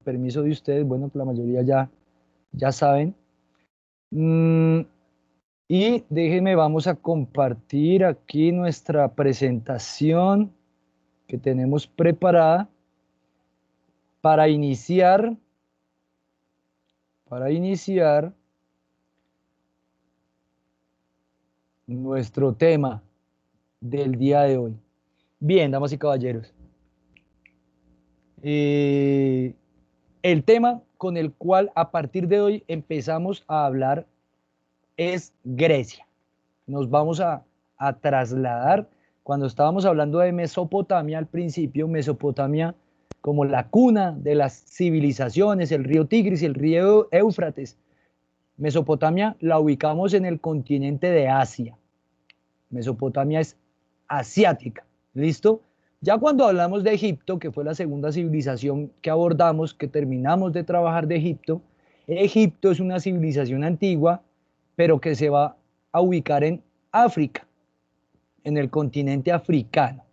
permiso de ustedes, bueno, la mayoría ya saben. Mm, y déjenme, vamos a compartir aquí nuestra presentación que tenemos preparada para iniciar, para iniciar nuestro tema del día de hoy. Bien, damas y caballeros. Eh, el tema con el cual a partir de hoy empezamos a hablar es Grecia. Nos vamos a trasladar, cuando estábamos hablando de Mesopotamia al principio, Mesopotamia como la cuna de las civilizaciones, el río Tigris y el río Éufrates. Mesopotamia la ubicamos en el continente de Asia. Mesopotamia es asiática. ¿Listo? Ya cuando hablamos de Egipto, que fue la segunda civilización que abordamos, que terminamos de trabajar de Egipto, Egipto es una civilización antigua, pero que se va a ubicar en África, en el continente africano.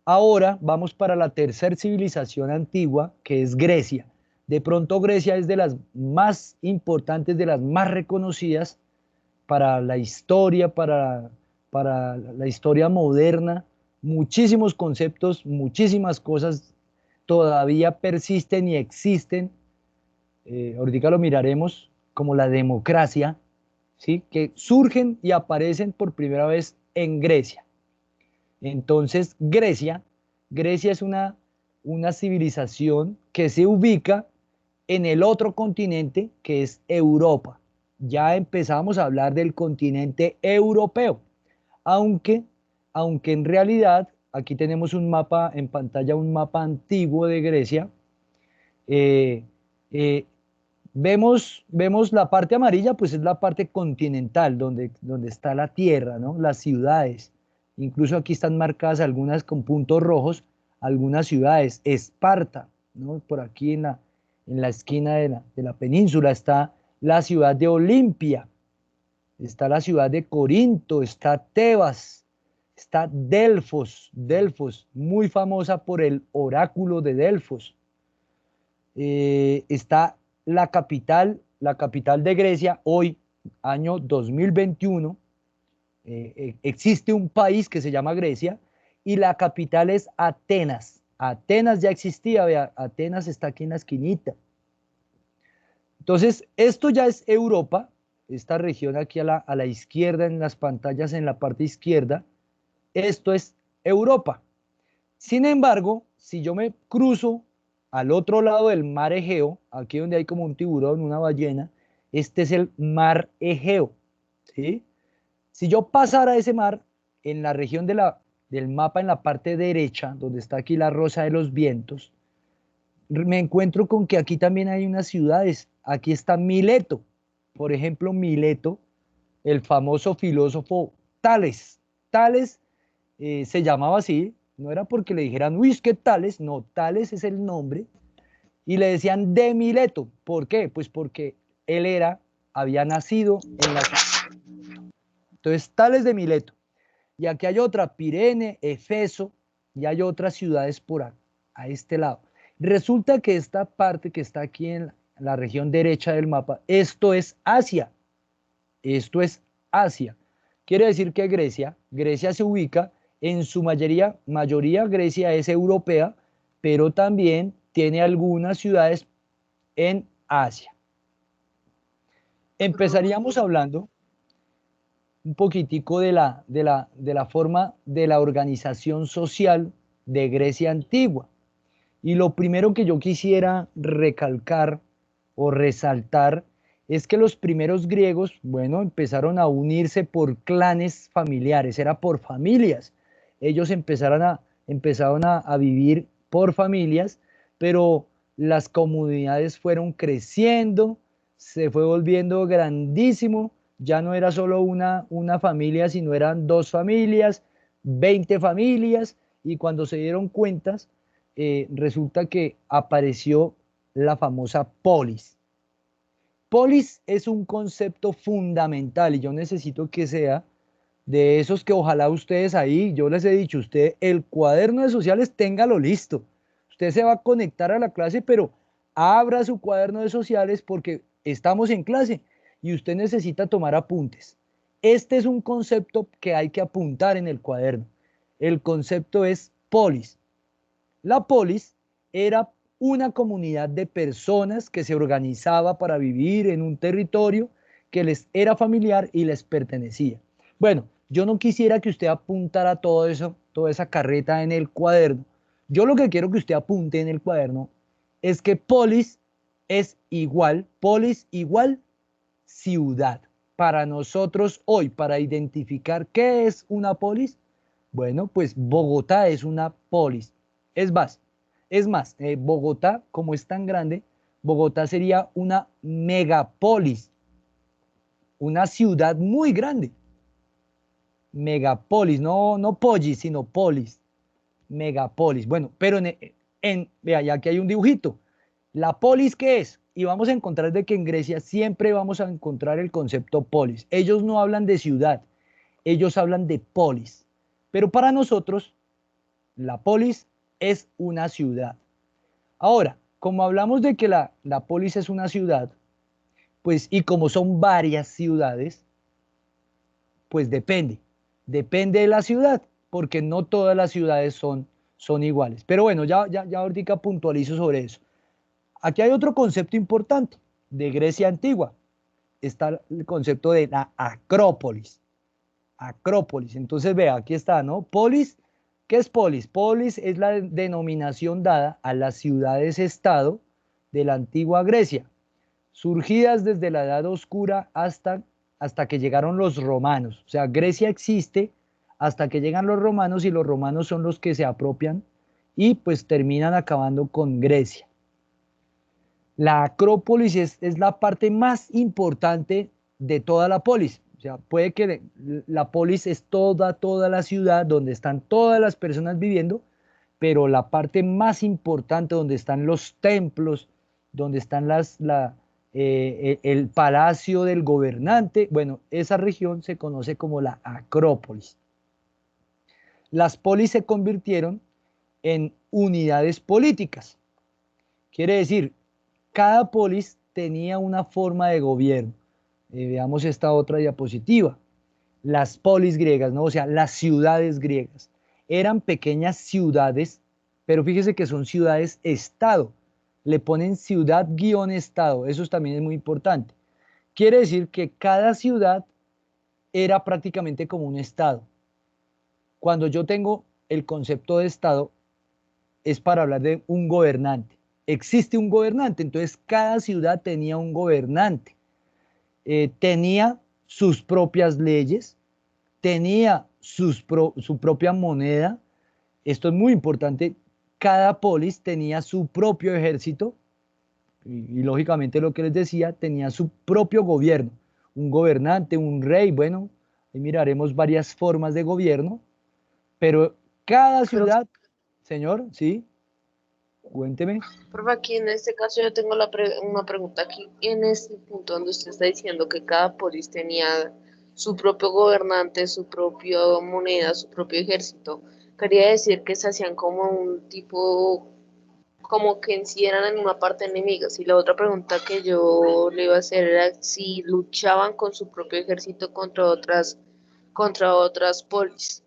Ahora vamos para la tercera civilización antigua, que es Grecia. De pronto Grecia es de las más importantes, de las más reconocidas para la historia, para la historia moderna. Muchísimos conceptos, muchísimas cosas todavía persisten y existen. Ahorita lo miraremos como la democracia, ¿sí? Que surgen y aparecen por primera vez en Grecia. Entonces, Grecia es una civilización que se ubica en el otro continente que es Europa. Ya empezamos a hablar del continente europeo, aunque, aunque en realidad aquí tenemos un mapa en pantalla, un mapa antiguo de Grecia. eh, eh, vemos la parte amarilla, pues es la parte continental, donde está la tierra, ¿no? Las ciudades. Incluso aquí están marcadas algunas con puntos rojos, algunas ciudades. Esparta, ¿no? Por aquí en la esquina de la península está la ciudad de Olimpia, está la ciudad de Corinto, está Tebas, está Delfos, muy famosa por el oráculo de Delfos. Está la capital de Grecia, hoy, año 2021. Existe un país que se llama Grecia y la capital es Atenas. Atenas ya existía, vea, Atenas está aquí en la esquinita. Entonces, esto ya es Europa, esta región aquí a la izquierda, en las pantallas, en la parte izquierda, esto es Europa. Sin embargo, si yo me cruzo al otro lado del mar Egeo, aquí donde hay como un tiburón, una ballena, este es el mar Egeo, ¿sí? Si yo pasara ese mar en la región del mapa, en la parte derecha, donde está aquí la Rosa de los Vientos, me encuentro con que aquí también hay unas ciudades. Aquí está Mileto, por ejemplo, Mileto, el famoso filósofo Tales. Tales se llamaba así, no era porque le dijeran, uy, es que Tales, no, Tales es el nombre, y le decían de Mileto. ¿Por qué? Pues porque él había nacido en la... Entonces, Tales de Mileto. Y aquí hay otra, Pirene, Efeso, y hay otras ciudades a este lado. Resulta que esta parte que está aquí en la región derecha del mapa, esto es Asia. Esto es Asia. Quiere decir que Grecia se ubica en su mayoría Grecia es europea, pero también tiene algunas ciudades en Asia. Empezaríamos hablando un poquitico de la forma de la organización social de Grecia antigua. Y lo primero que yo quisiera recalcar o resaltar es que los primeros griegos, bueno, empezaron a unirse por clanes familiares, era por familias. Ellos empezaron a vivir por familias, pero las comunidades fueron creciendo, se fue volviendo grandísimo, ya no era solo una familia, sino eran dos familias, 20 familias, y cuando se dieron cuentas, resulta que apareció la famosa polis. Polis es un concepto fundamental y yo necesito que sea de esos que ojalá ustedes ahí, yo les he dicho, usted el cuaderno de sociales téngalo listo. Usted se va a conectar a la clase, pero abra su cuaderno de sociales porque estamos en clase y usted necesita tomar apuntes. Este es un concepto que hay que apuntar en el cuaderno. El concepto es polis. La polis era una comunidad de personas que se organizaba para vivir en un territorio que les era familiar y les pertenecía. Bueno, yo no quisiera que usted apuntara todo eso, toda esa carreta en el cuaderno. Yo lo que quiero que usted apunte en el cuaderno es que polis igual ciudad. Para nosotros hoy, para identificar qué es una polis, bueno, pues Bogotá es una polis. Es más, Bogotá, como es tan grande, Bogotá sería una megapolis, una ciudad muy grande. Megapolis, no polis, sino polis. Megapolis. Bueno, pero vea, ya aquí hay un dibujito. ¿La polis qué es? Y vamos a encontrar de que en Grecia siempre vamos a encontrar el concepto polis. Ellos no hablan de ciudad, ellos hablan de polis. Pero para nosotros, la polis es una ciudad. Ahora, como hablamos de que la polis es una ciudad, pues y como son varias ciudades, pues depende de la ciudad, porque no todas las ciudades son iguales. Pero bueno, ya ahorita puntualizo sobre eso. Aquí hay otro concepto importante de Grecia antigua. Está el concepto de la Acrópolis. Acrópolis. Entonces, vea, aquí está, ¿no? Polis, ¿qué es polis? Polis es la denominación dada a las ciudades-estado de la antigua Grecia, surgidas desde la Edad Oscura hasta que llegaron los romanos. O sea, Grecia existe hasta que llegan los romanos y los romanos son los que se apropian y pues terminan acabando con Grecia. La Acrópolis es la parte más importante de toda la polis. O sea, puede que la polis es toda la ciudad donde están todas las personas viviendo, pero la parte más importante donde están los templos, donde están el palacio del gobernante, bueno, esa región se conoce como la Acrópolis. Las polis se convirtieron en unidades políticas. Quiere decir, cada polis tenía una forma de gobierno. Veamos esta otra diapositiva. Las polis griegas, ¿no? O sea, las ciudades griegas. Eran pequeñas ciudades, pero fíjese que son ciudades-estado. Le ponen ciudad-estado. Eso también es muy importante. Quiere decir que cada ciudad era prácticamente como un estado. Cuando yo tengo el concepto de estado, es para hablar de un gobernante. Existe un gobernante, entonces cada ciudad tenía un gobernante, tenía sus propias leyes, tenía su propia moneda. Esto es muy importante. Cada polis tenía su propio ejército y lógicamente lo que les decía, tenía su propio gobierno, un gobernante, un rey. Bueno, ahí miraremos varias formas de gobierno, pero cada Profe, ciudad, señor, sí, cuénteme. profe, aquí en este caso yo tengo una pregunta aquí, en este punto donde usted está diciendo que cada polis tenía su propio gobernante, su propia moneda, su propio ejército. Quería decir que se hacían como un tipo, como que en sí eran en una parte enemigas. Y la otra pregunta que yo le iba a hacer era si luchaban con su propio ejército contra otras polis.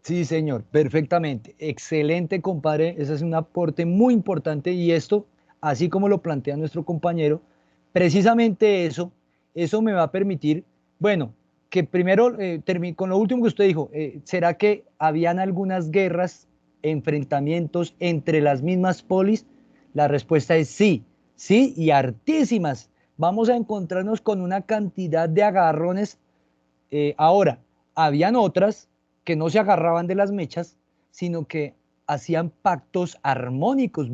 Sí, señor, perfectamente. Excelente, compadre. Ese es un aporte muy importante y esto, así como lo plantea nuestro compañero, precisamente eso me va a permitir, bueno, que primero, con lo último que usted dijo, ¿será que habían algunas guerras, enfrentamientos entre las mismas polis? La respuesta es sí, sí, y hartísimas. Vamos a encontrarnos con una cantidad de agarrones. Ahora, habían otras que no se agarraban de las mechas, sino que hacían pactos armónicos,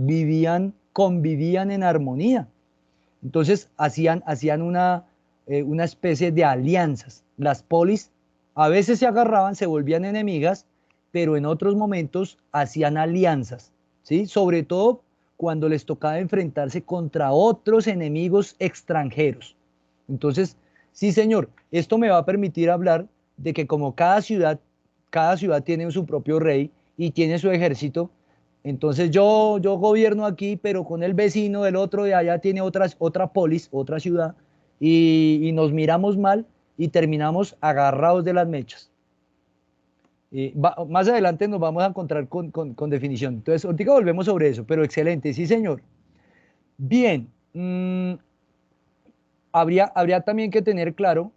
convivían en armonía. Entonces hacían una especie de alianzas. Las polis a veces se agarraban, se volvían enemigas, pero en otros momentos hacían alianzas, ¿sí? Sobre todo cuando les tocaba enfrentarse contra otros enemigos extranjeros. Entonces, sí, señor, esto me va a permitir hablar de que como cada ciudad tiene su propio rey y tiene su ejército, Entonces yo gobierno aquí, pero con el vecino del otro de allá tiene otra polis, otra ciudad, y nos miramos mal y terminamos agarrados de las mechas. Más adelante nos vamos a encontrar con definición. Entonces, ahorita volvemos sobre eso, pero excelente, sí, señor. Bien, habría también que tener claro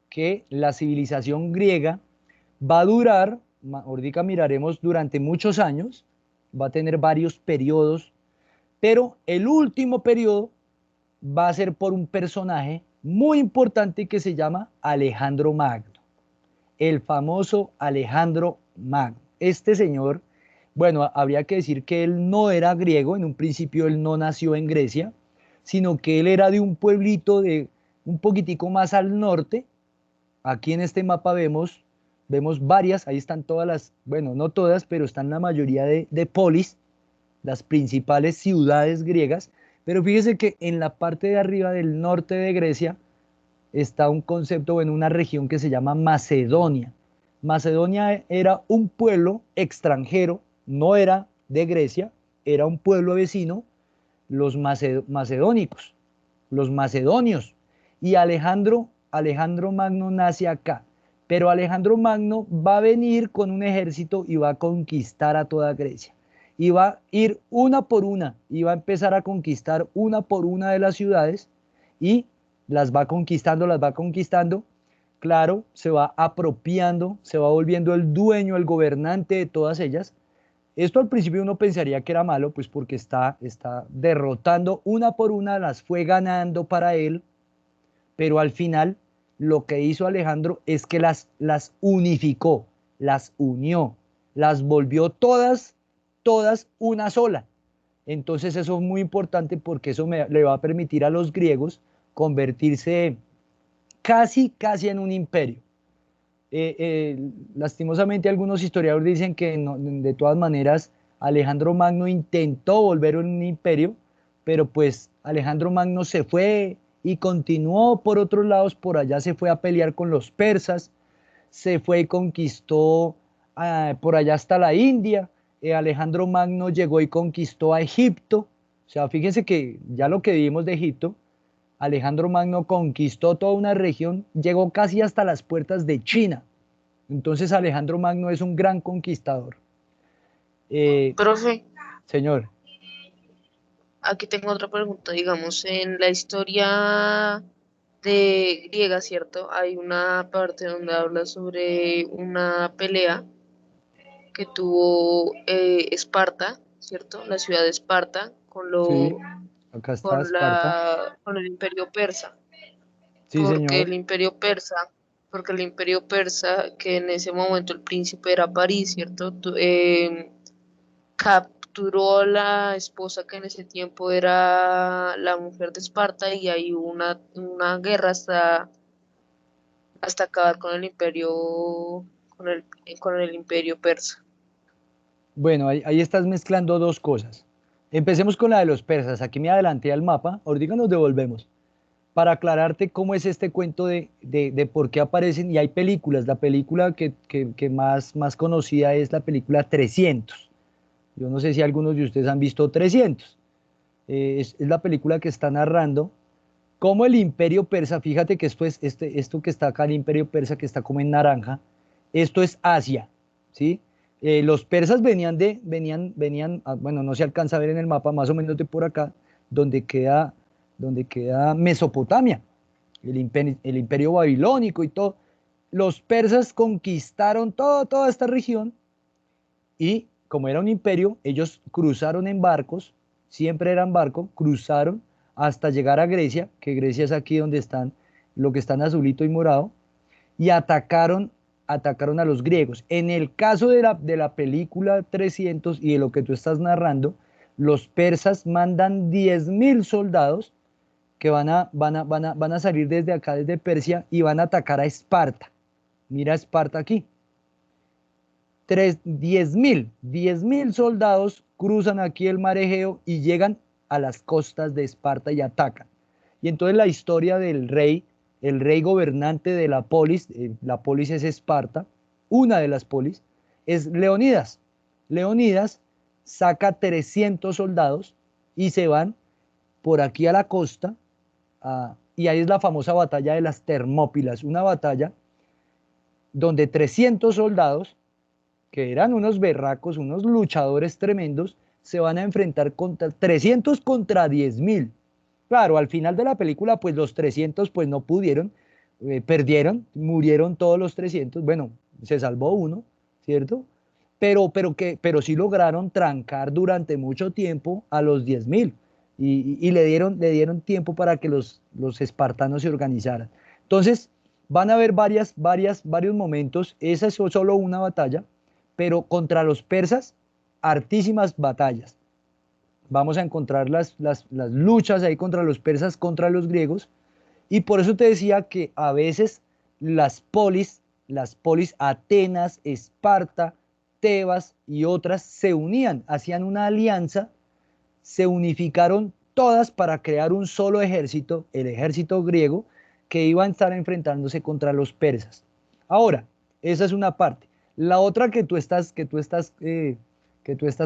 que la civilización griega va a durar, ahorita miraremos durante muchos años, va a tener varios periodos, pero el último periodo va a ser por un personaje muy importante que se llama Alejandro Magno, el famoso Alejandro Magno. Este señor, bueno, habría que decir que él no era griego, en un principio él no nació en Grecia, sino que él era de un pueblito de un poquitico más al norte. Aquí en este mapa vemos varias, ahí están todas las, bueno, no todas, pero están la mayoría de polis, las principales ciudades griegas, pero fíjese que en la parte de arriba del norte de Grecia está un concepto, bueno, una región que se llama Macedonia. Macedonia era un pueblo extranjero, no era de Grecia, era un pueblo vecino, los macedónicos, los macedonios. Y Alejandro Magno nace acá. Pero Alejandro Magno va a venir con un ejército y va a conquistar a toda Grecia. Y va a ir una por una, y va a empezar a conquistar una por una de las ciudades y las va conquistando. Claro, se va apropiando, se va volviendo el dueño, el gobernante de todas ellas. Esto al principio uno pensaría que era malo, pues porque está derrotando una por una, las fue ganando para él, pero al final lo que hizo Alejandro es que las unificó, las unió, las volvió todas una sola. Entonces eso es muy importante porque eso le va a permitir a los griegos convertirse casi en un imperio. Lastimosamente algunos historiadores dicen que de todas maneras Alejandro Magno intentó volver un imperio, pero pues Alejandro Magno se fue y continuó por otros lados, por allá se fue a pelear con los persas, se fue y conquistó por allá hasta la India. Alejandro Magno llegó y conquistó a Egipto. O sea, fíjense que ya lo que vimos de Egipto, Alejandro Magno conquistó toda una región, llegó casi hasta las puertas de China. Entonces Alejandro Magno es un gran conquistador. Eh, Profe, Señor, aquí tengo otra pregunta. Digamos, en la historia de griega, ¿cierto? Hay una parte donde habla sobre una pelea que tuvo Esparta, ¿cierto? La ciudad de Esparta sí, acá está Esparta. con el Imperio Persa, Sí, porque señor. el Imperio Persa, porque el Imperio Persa, que en ese momento el príncipe era París, ¿cierto? Capturó a la esposa que en ese tiempo era la mujer de Esparta y hay una guerra hasta acabar con el con el, con el imperio persa. Bueno, ahí estás mezclando dos cosas. Empecemos con la de los persas. Aquí me adelanté al mapa. Ahorita nos devolvemos para aclararte cómo es este cuento de por qué aparecen. Y hay películas. La película que más conocida es la película 300. Yo no sé si algunos de ustedes han visto 300. Es la película que está narrando cómo el imperio persa, fíjate que esto que está acá, el imperio persa que está como en naranja, esto es Asia, ¿sí? Los persas bueno, no se alcanza a ver en el mapa, más o menos de por acá, donde queda Mesopotamia, el imperio babilónico y todo. Los persas conquistaron toda esta región y como era un imperio, ellos cruzaron en barcos, siempre eran barcos, cruzaron hasta llegar a Grecia, que Grecia es aquí donde están, lo que están azulito y morado, y atacaron a los griegos. En el caso de la película 300 y de lo que tú estás narrando, los persas mandan 10.000 soldados que van a salir desde acá, desde Persia, y van a atacar a Esparta. Mira Esparta aquí. 10.000 soldados cruzan aquí el mar Egeo y llegan a las costas de Esparta y atacan. Y entonces la historia del rey, el rey gobernante de la polis es Esparta, una de las polis, es Leonidas. Leonidas saca 300 soldados y se van por aquí a la costa, y ahí es la famosa batalla de las Termópilas, una batalla donde 300 soldados, que eran unos berracos, unos luchadores tremendos, se van a enfrentar contra 300 contra 10.000. Claro, al final de la película, pues los 300 pues no pudieron, perdieron, murieron todos los 300, bueno, se salvó uno, ¿cierto? Pero sí lograron trancar durante mucho tiempo a los 10.000 y le dieron tiempo para que los espartanos se organizaran. Entonces, van a haber varios momentos, esa es solo una batalla, pero contra los persas, hartísimas batallas. Vamos a encontrar las luchas ahí contra los persas, contra los griegos, y por eso te decía que a veces las polis Atenas, Esparta, Tebas y otras se unían, hacían una alianza, se unificaron todas para crear un solo ejército, el ejército griego, que iba a estar enfrentándose contra los persas. Ahora, esa es una parte. La otra que tú estás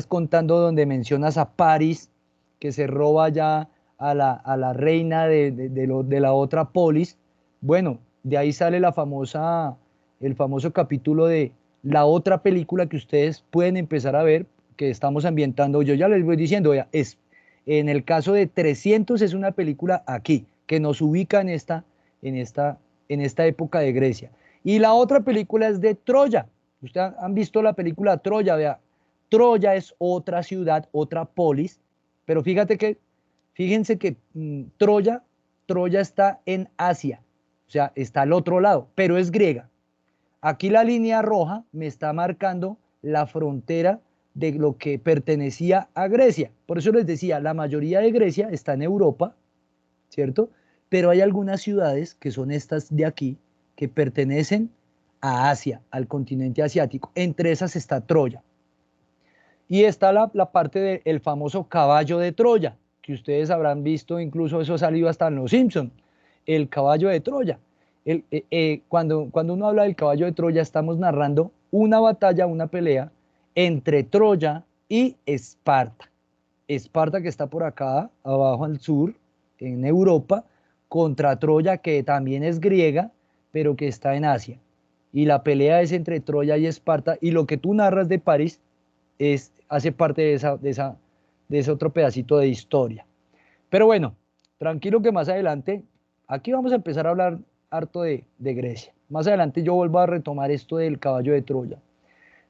contando, donde mencionas a París, que se roba ya a la reina de la otra polis. Bueno, de ahí sale el famoso capítulo de la otra película que ustedes pueden empezar a ver, que estamos ambientando. Yo ya les voy diciendo, en el caso de 300 es una película aquí, que nos ubica en esta, en esta época de Grecia. Y la otra película es de Troya. Ustedes han visto la película Troya, vea. Troya es otra ciudad, otra polis, pero fíjense que Troya está en Asia, o sea, está al otro lado, pero es griega. Aquí la línea roja me está marcando la frontera de lo que pertenecía a Grecia. Por eso les decía, la mayoría de Grecia está en Europa, ¿cierto? Pero hay algunas ciudades que son estas de aquí, que pertenecen a Asia, al continente asiático. Entre esas está Troya. Y está la parte del famoso caballo de Troya, que ustedes habrán visto, incluso eso ha salido hasta en Los Simpson, el caballo de Troya. Cuando uno habla del caballo de Troya, estamos narrando una batalla, una pelea entre Troya y Esparta. Esparta, que está por acá, abajo al sur, en Europa, contra Troya, que también es griega, pero que está en Asia. Y la pelea es entre Troya y Esparta, y lo que tú narras de París hace parte de ese otro pedacito de historia. Pero bueno, tranquilo que más adelante, aquí vamos a empezar a hablar harto de Grecia. Más adelante yo vuelvo a retomar esto del caballo de Troya.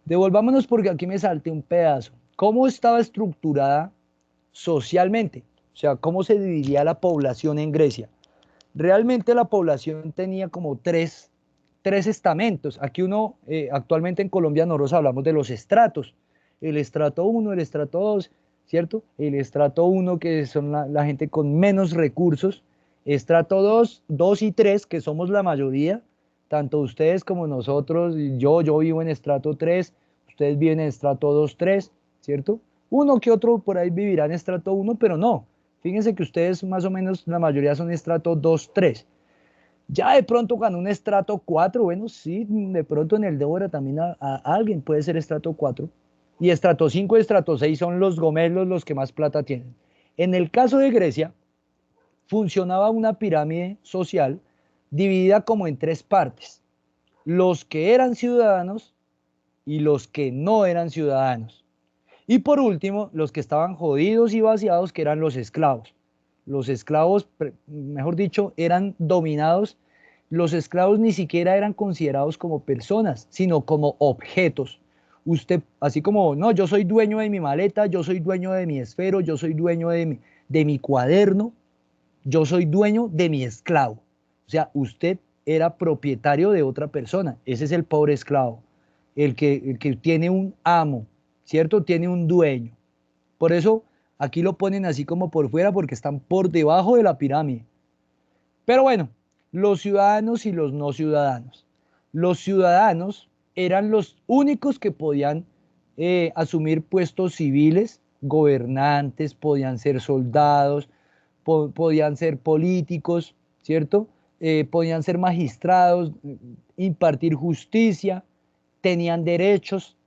Devolvámonos porque aquí me salté un pedazo. ¿Cómo estaba estructurada socialmente? O sea, ¿cómo se dividía la población en Grecia? Realmente la población tenía como tres estamentos. Aquí actualmente en Colombia nosotros hablamos de los estratos. El estrato 1, el estrato 2, ¿cierto? El estrato 1 que son la gente con menos recursos. Estrato 2, 2 y 3 que somos la mayoría, tanto ustedes como nosotros. Yo vivo en estrato 3, ustedes viven en estrato 2, 3, ¿cierto? Uno que otro por ahí vivirá en estrato 1, pero no. Fíjense que ustedes más o menos la mayoría son estrato 2, 3. Ya de pronto ganó un estrato 4, bueno, sí, de pronto en el Débora también a alguien puede ser estrato 4. Y estrato 5 y estrato 6 son los gomelos los que más plata tienen. En el caso de Grecia, funcionaba una pirámide social dividida como en tres partes. Los que eran ciudadanos y los que no eran ciudadanos. Y por último, los que estaban jodidos y vaciados, que eran los esclavos. Los esclavos, mejor dicho, eran dominados. Los esclavos ni siquiera eran considerados como personas, sino como objetos. Usted, así como, no, yo soy dueño de mi maleta, yo soy dueño de mi esfero, yo soy dueño de mi cuaderno, yo soy dueño de mi esclavo. O sea, usted era propietario de otra persona. Ese es el pobre esclavo, el que tiene un amo, ¿cierto? Tiene un dueño. Por eso aquí lo ponen así como por fuera, porque están por debajo de la pirámide. Pero bueno, los ciudadanos y los no ciudadanos. Los ciudadanos eran los únicos que podían asumir puestos civiles, gobernantes, podían ser soldados, podían ser políticos, ¿cierto? Podían ser magistrados, impartir justicia, tenían derechos.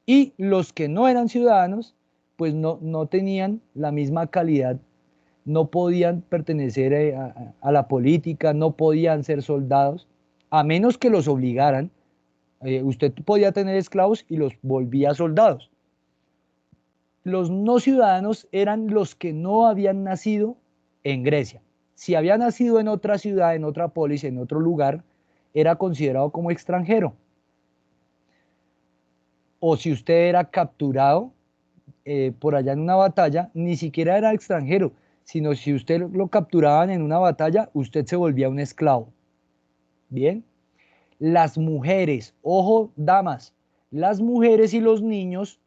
Y los que no eran ciudadanos, pues no tenían la misma calidad, no podían pertenecer a la política, no podían ser soldados, a menos que los obligaran. Usted podía tener esclavos y los volvía soldados. Los no ciudadanos eran los que no habían nacido en Grecia. Si había nacido en otra ciudad, en otra polis, en otro lugar, era considerado como extranjero. O si usted era capturado por allá en una batalla, ni siquiera era extranjero, sino si usted lo capturaban en una batalla, usted se volvía un esclavo. Bien. Las mujeres, ojo, damas, las mujeres y los niños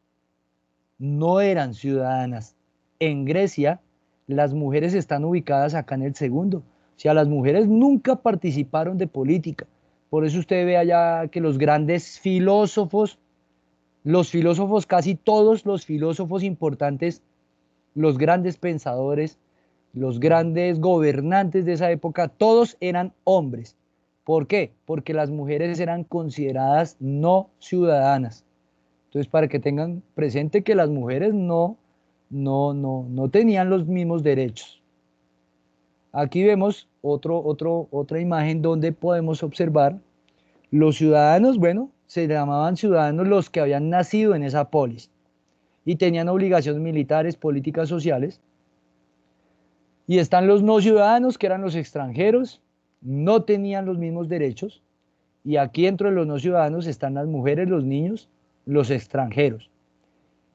no eran ciudadanas. En Grecia, las mujeres están ubicadas acá en el segundo. O sea, las mujeres nunca participaron de política. Por eso usted ve allá que los filósofos, casi todos los filósofos importantes, los grandes pensadores, los grandes gobernantes de esa época, todos eran hombres. ¿Por qué? Porque las mujeres eran consideradas no ciudadanas. Entonces, para que tengan presente que las mujeres no tenían los mismos derechos. Aquí vemos otra imagen donde podemos observar los ciudadanos, bueno, se llamaban ciudadanos los que habían nacido en esa polis y tenían obligaciones militares, políticas, sociales. Y están los no ciudadanos, que eran los extranjeros, no tenían los mismos derechos. Y aquí dentro de los no ciudadanos están las mujeres, los niños, los extranjeros.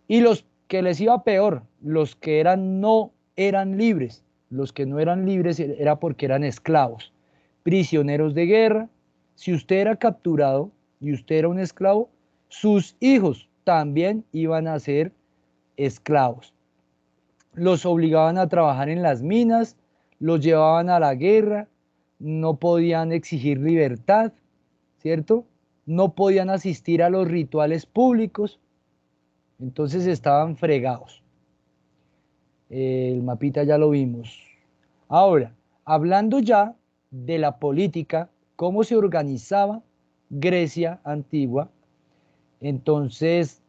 Y los que les iba peor, los que no eran libres. Los que no eran libres era porque eran esclavos, prisioneros de guerra. Si usted era capturado y usted era un esclavo, sus hijos también iban a ser esclavos. Los obligaban a trabajar en las minas, los llevaban a la guerra, no podían exigir libertad, ¿cierto? No podían asistir a los rituales públicos, entonces estaban fregados. El mapita ya lo vimos. Ahora, hablando ya de la política, cómo se organizaba Grecia antigua, entonces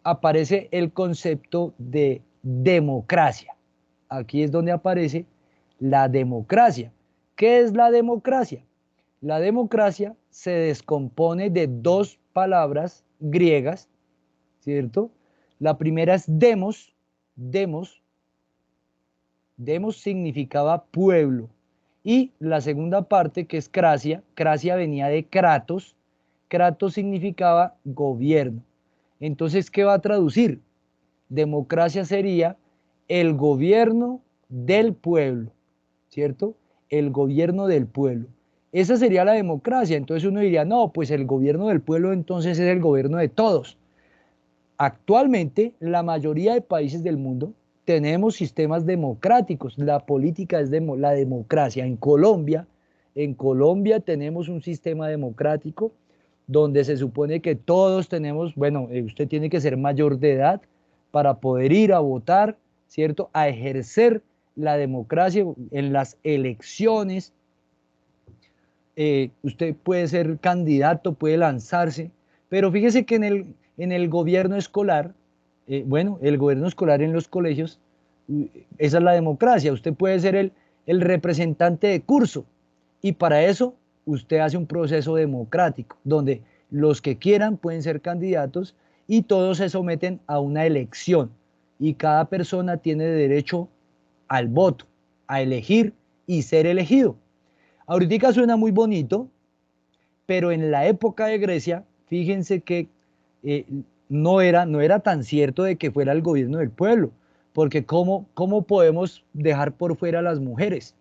aparece el concepto de democracia. Aquí es donde aparece la democracia. ¿Qué es la democracia? La democracia se descompone de dos palabras griegas, ¿cierto? La primera es demos. Demos significaba pueblo. Y la segunda parte, que es cracia, cracia venía de kratos, kratos significaba gobierno. Entonces, ¿qué va a traducir? Democracia sería el gobierno del pueblo, ¿cierto? El gobierno del pueblo. Esa sería la democracia. Entonces uno diría, no, pues el gobierno del pueblo entonces es el gobierno de todos. Actualmente, la mayoría de países del mundo tenemos sistemas democráticos. La política es la democracia. En Colombia tenemos un sistema democrático donde se supone que todos tenemos, bueno, usted tiene que ser mayor de edad para poder ir a votar, ¿cierto? A ejercer la democracia en las elecciones. Usted puede ser candidato, puede lanzarse, pero fíjese que en el gobierno escolar, bueno, el gobierno escolar en los colegios, esa es la democracia. Usted puede ser el representante de curso y para eso usted hace un proceso democrático donde los que quieran pueden ser candidatos y todos se someten a una elección y cada persona tiene derecho al voto, a elegir y ser elegido. Ahorita suena muy bonito, pero en la época de Grecia, fíjense que eh, no era tan cierto de que fuera el gobierno del pueblo, porque ¿cómo podemos dejar por fuera a las mujeres?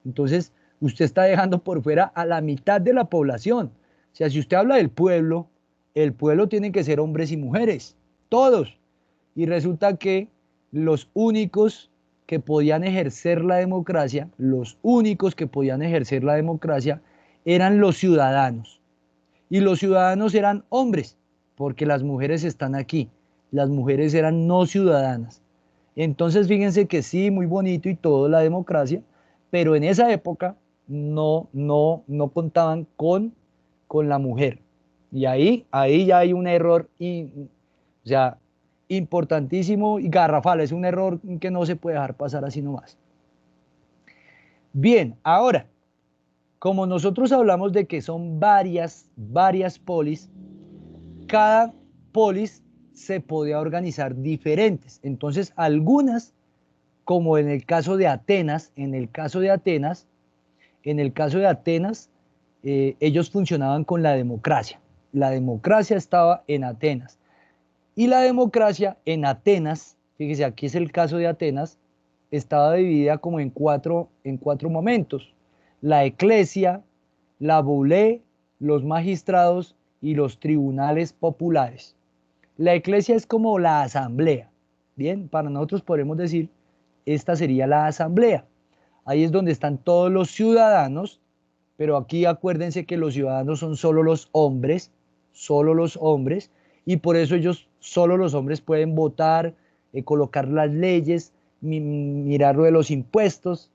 Entonces, usted está dejando por fuera a la mitad de la población. O sea, si usted habla del pueblo, el pueblo tiene que ser hombres y mujeres, todos. Y resulta que los únicos que podían ejercer la democracia, los únicos que podían ejercer la democracia eran los ciudadanos. Y los ciudadanos eran hombres, porque las mujeres están aquí. Las mujeres eran no ciudadanas. Entonces, fíjense que sí, muy bonito y todo la democracia, pero en esa época no contaban con la mujer. Y ahí ya hay un error O sea, importantísimo y garrafal, es un error que no se puede dejar pasar así nomás. Bien, ahora, como nosotros hablamos de que son varias polis, cada polis se podía organizar diferentes. Entonces, algunas, como en el caso de Atenas, ellos funcionaban con la democracia. La democracia estaba en Atenas. Y la democracia en Atenas, fíjese, aquí es el caso de Atenas, estaba dividida como en cuatro momentos. La eclesia, la bulé, los magistrados y los tribunales populares. La eclesia es como la asamblea. Bien, para nosotros podemos decir, esta sería la asamblea. Ahí es donde están todos los ciudadanos, pero aquí acuérdense que los ciudadanos son solo los hombres, y por eso solo los hombres pueden votar, colocar las leyes, mirar lo de los impuestos,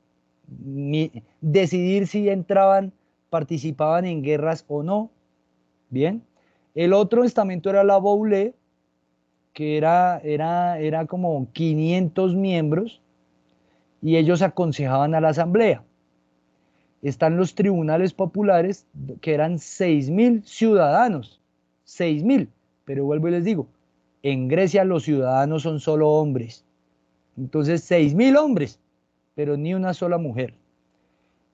decidir si participaban en guerras o no. Bien. El otro estamento era la Boulé, que era como 500 miembros, y ellos aconsejaban a la asamblea. Están los tribunales populares, que eran 6.000 ciudadanos, 6.000, pero vuelvo y les digo, en Grecia los ciudadanos son solo hombres, entonces 6.000 hombres, pero ni una sola mujer.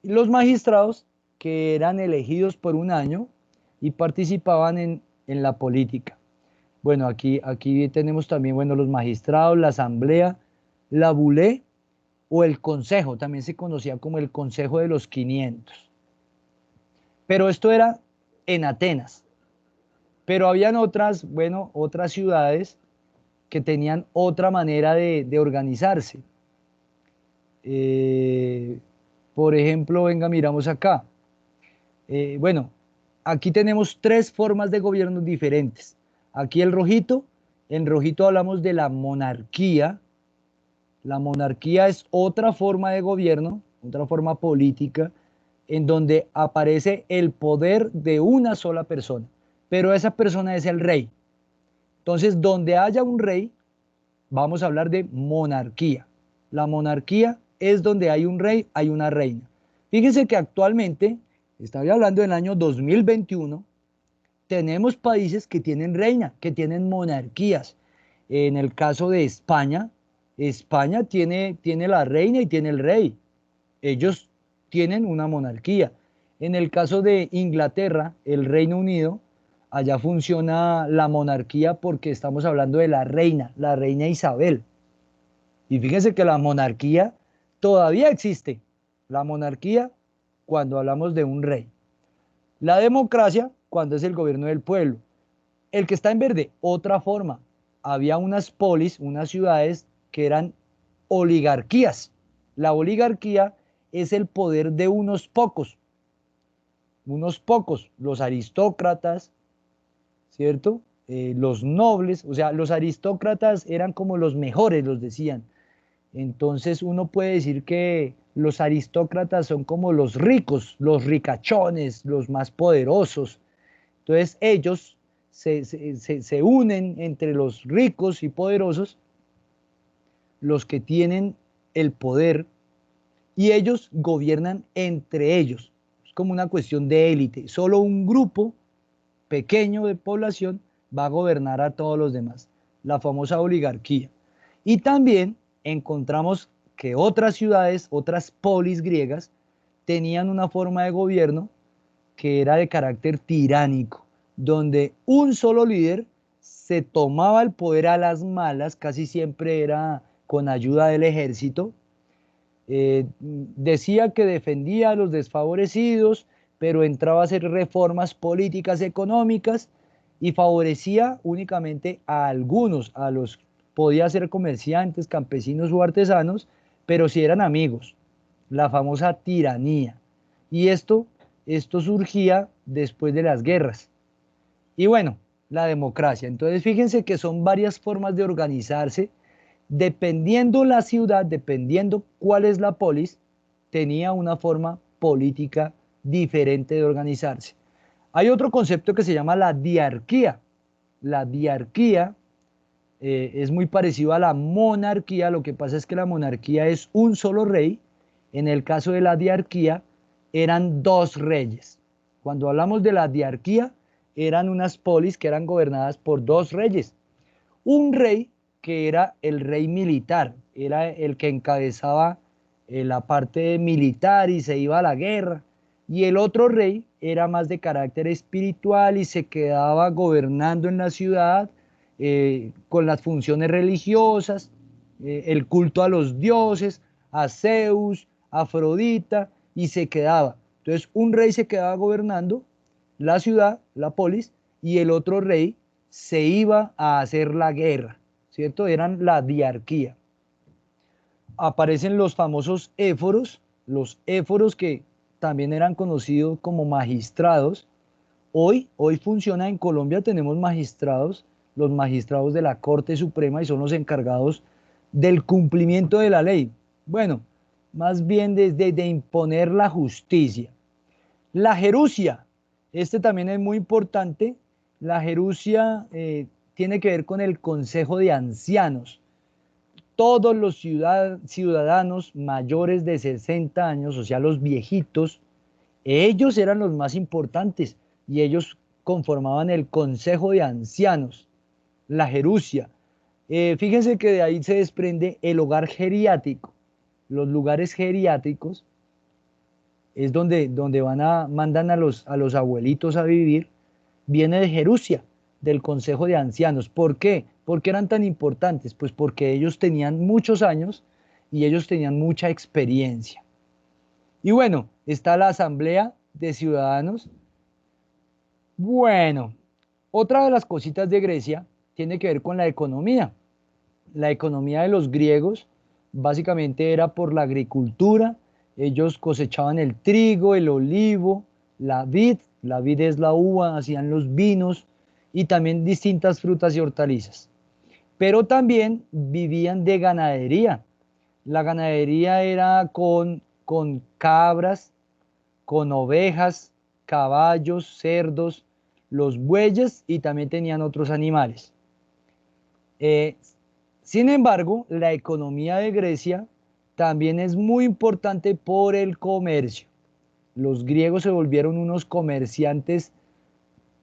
Y los magistrados, que eran elegidos por un año y participaban en la política. Bueno, aquí tenemos también, bueno, los magistrados, la asamblea, la bulé o el consejo, también se conocía como el Consejo de los 500. Pero esto era en Atenas. Pero habían otras ciudades que tenían otra manera de organizarse. Eh, por ejemplo, venga, miramos acá. Bueno, aquí tenemos tres formas de gobierno diferentes. Aquí en rojito hablamos de la monarquía. La monarquía es otra forma de gobierno, otra forma política, en donde aparece el poder de una sola persona, pero esa persona es el rey. Entonces, donde haya un rey, vamos a hablar de monarquía. La monarquía es donde hay un rey, hay una reina. Fíjense que actualmente, estaba hablando del año 2021, tenemos países que tienen reina, que tienen monarquías. En el caso de España, España tiene la reina y tiene el rey. Ellos tienen una monarquía. En el caso de Inglaterra, el Reino Unido, allá funciona la monarquía porque estamos hablando de la reina Isabel. Y fíjense que la monarquía todavía existe. La monarquía cuando hablamos de un rey. La democracia cuando es el gobierno del pueblo. El que está en verde, otra forma. Había unas polis, unas ciudades que eran oligarquías. La oligarquía es el poder de unos pocos, los aristócratas, ¿cierto? Los nobles, o sea, los aristócratas eran como los mejores, los decían. Entonces uno puede decir que los aristócratas son como los ricos, los ricachones, los más poderosos. Entonces ellos se unen entre los ricos y poderosos, los que tienen el poder, y ellos gobiernan entre ellos. Es como una cuestión de élite. Solo un grupo pequeño de población va a gobernar a todos los demás. La famosa oligarquía. Y también encontramos que otras ciudades, otras polis griegas, tenían una forma de gobierno que era de carácter tiránico, donde un solo líder se tomaba el poder a las malas, casi siempre era con ayuda del ejército. Decía que defendía a los desfavorecidos, pero entraba a hacer reformas políticas económicas y favorecía únicamente a algunos, podía ser comerciantes, campesinos o artesanos, pero si eran amigos, la famosa tiranía. Y esto surgía después de las guerras. Y bueno, la democracia. Entonces fíjense que son varias formas de organizarse. Dependiendo la ciudad, dependiendo cuál es la polis, tenía una forma política diferente de organizarse. Hay otro concepto que se llama la diarquía. La diarquía es muy parecido a la monarquía. Lo que pasa es que la monarquía es un solo rey. En el caso de la diarquía eran dos reyes. Cuando hablamos de la diarquía, eran unas polis que eran gobernadas por dos reyes. Un rey que era el rey militar, era el que encabezaba la parte militar y se iba a la guerra. Y el otro rey era más de carácter espiritual y se quedaba gobernando en la ciudad con las funciones religiosas, el culto a los dioses, a Zeus, a Afrodita, y se quedaba. Entonces, un rey se quedaba gobernando la ciudad, la polis, y el otro rey se iba a hacer la guerra, ¿cierto? Eran la diarquía. Aparecen los éforos que también eran conocidos como magistrados. Hoy funciona en Colombia, tenemos magistrados, los magistrados de la Corte Suprema y son los encargados del cumplimiento de la ley. Bueno, más bien desde de imponer la justicia. La gerucia, este también es muy importante. La gerucia tiene que ver con el Consejo de Ancianos. Todos los ciudadanos mayores de 60 años, o sea, los viejitos, ellos eran los más importantes y ellos conformaban el Consejo de Ancianos, la gerucia. Fíjense que de ahí se desprende el hogar geriátrico. Los lugares geriátricos es donde mandan a los abuelitos a vivir, viene de Jerusia, del Consejo de Ancianos. ¿Por qué? ¿Por qué eran tan importantes? Pues porque ellos tenían muchos años y ellos tenían mucha experiencia. Y bueno, está la Asamblea de Ciudadanos. Bueno, otra de las cositas de Grecia tiene que ver con la economía. La economía de los griegos básicamente era por la agricultura. Ellos cosechaban el trigo, el olivo, la vid es la uva, hacían los vinos y también distintas frutas y hortalizas. Pero también vivían de ganadería. La ganadería era con cabras, con ovejas, caballos, cerdos, los bueyes y también tenían otros animales. Eh, Sin embargo, la economía de Grecia también es muy importante por el comercio. Los griegos se volvieron unos comerciantes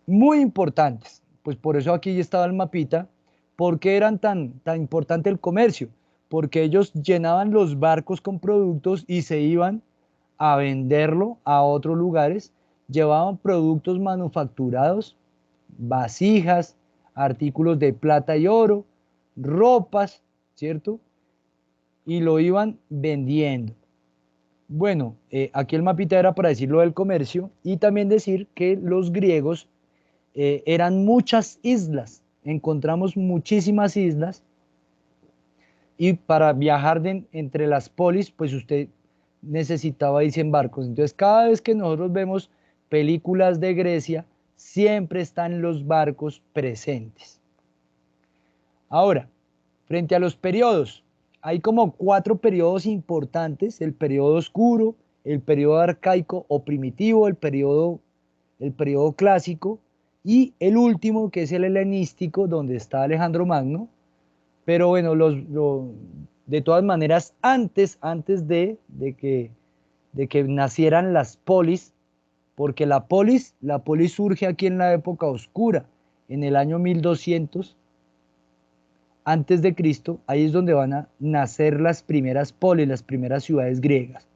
muy importantes. Pues por eso aquí estaba el mapita. ¿Por qué eran tan importante el comercio? Porque ellos llenaban los barcos con productos y se iban a venderlo a otros lugares. Llevaban productos manufacturados, vasijas, artículos de plata y oro, ropas, ¿cierto? Y lo iban vendiendo. Bueno, aquí el mapita era para decir lo del comercio y también decir que los griegos eran muchas islas, encontramos muchísimas islas y para viajar entre las polis, pues usted necesitaba irse en barcos. Entonces, cada vez que nosotros vemos películas de Grecia, siempre están los barcos presentes. Ahora, frente a los periodos, hay como 4 periodos importantes: el periodo oscuro, el periodo arcaico o primitivo, el periodo clásico y el último que es el helenístico, donde está Alejandro Magno. Pero bueno, de todas maneras, antes de que nacieran las polis, porque la polis surge aquí en la época oscura, en el año 1200 antes de Cristo, ahí es donde van a nacer las primeras polis, las primeras ciudades griegas.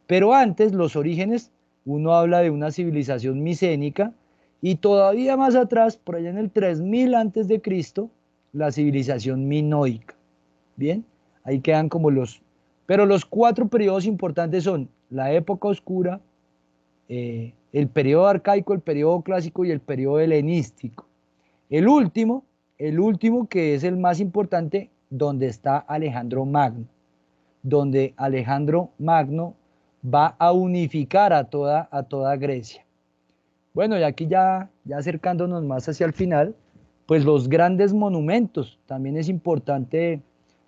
Pero antes, los orígenes, uno habla de una civilización micénica y todavía más atrás, por allá en el 3000 antes de Cristo, la civilización minoica. Bien, ahí quedan como pero los 4 periodos importantes son la época oscura, el periodo arcaico, el periodo clásico y el periodo helenístico. El último, el último que es el más importante, donde está Alejandro Magno, donde Alejandro Magno va a unificar a toda Grecia. Bueno, y aquí ya acercándonos más hacia el final, pues los grandes monumentos. También es importante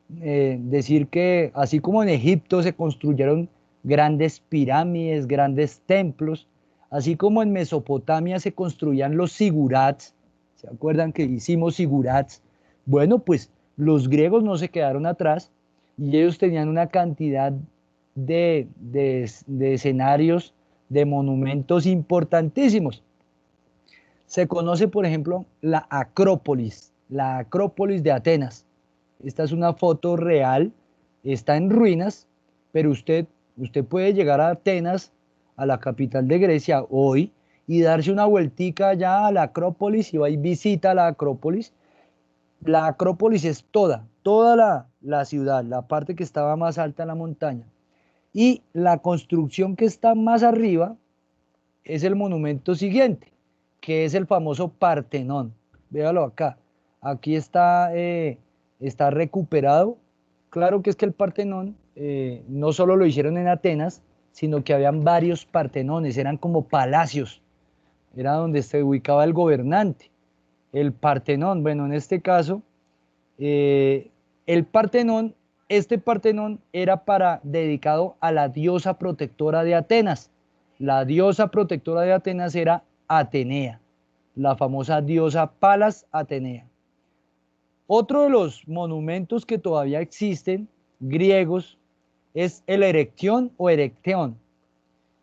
decir que así como en Egipto se construyeron grandes pirámides, grandes templos, así como en Mesopotamia se construían los sigurats. ¿Se acuerdan que hicimos sigurats? Bueno, pues los griegos no se quedaron atrás y ellos tenían una cantidad de escenarios, de monumentos importantísimos. Se conoce, por ejemplo, la Acrópolis de Atenas. Esta es una foto real, está en ruinas, pero usted puede llegar a Atenas, a la capital de Grecia, hoy, y darse una vueltica allá a la Acrópolis y va y visita la Acrópolis. La Acrópolis es toda la ciudad, la parte que estaba más alta en la montaña. Y la construcción que está más arriba es el monumento siguiente, que es el famoso Partenón. Véalo acá. Aquí está recuperado. Claro que es que el Partenón no solo lo hicieron en Atenas, sino que habían varios Partenones, eran como palacios, era donde se ubicaba el gobernante. El Partenón, bueno, en este caso, eh, el Partenón, este Partenón era dedicado a la diosa protectora de Atenas. La diosa protectora de Atenas era Atenea, la famosa diosa Palas Atenea. Otro de los monumentos que todavía existen, griegos, es el Erección o Erecteón.